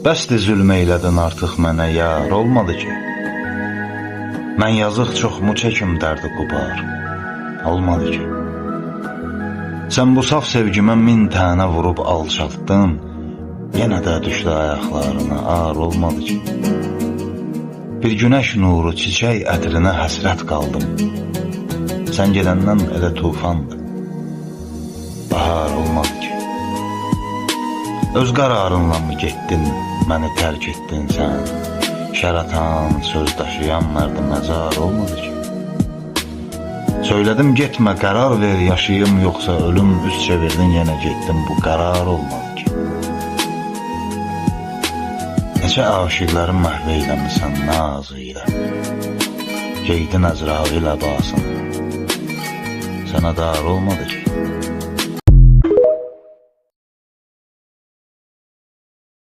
Bəsdir zülm eylədin artıq mənə yar, olmadı ki. Mən yazıq çoxmu çəkim dərdi qubar, olmadı ki. Sən bu saf sevgimə 1000 tənə vurub alçaltdın, yenə də düşdü ayaqlarına ar, olmadı ki. Bir günəş nuru, çiçək ətrinə həsrət qaldım. Sən gedəndən elə tufandı, bahar, olmadı ki. Öz qararınla mı getdin, məni tərk etdin sən? Şər atan, söz daşıyan mərdi məzar, olmadı ki. Söylədim getmə, qərar ver, yaşayım yoxsa ölüm, üz çevirdin yenə getdim, bu qərar olmadı ki. Neçə aşiqlərin məhv eyləmisən nazı ilə, geydin Əzrail əbasın, sənə dar olmadı ki.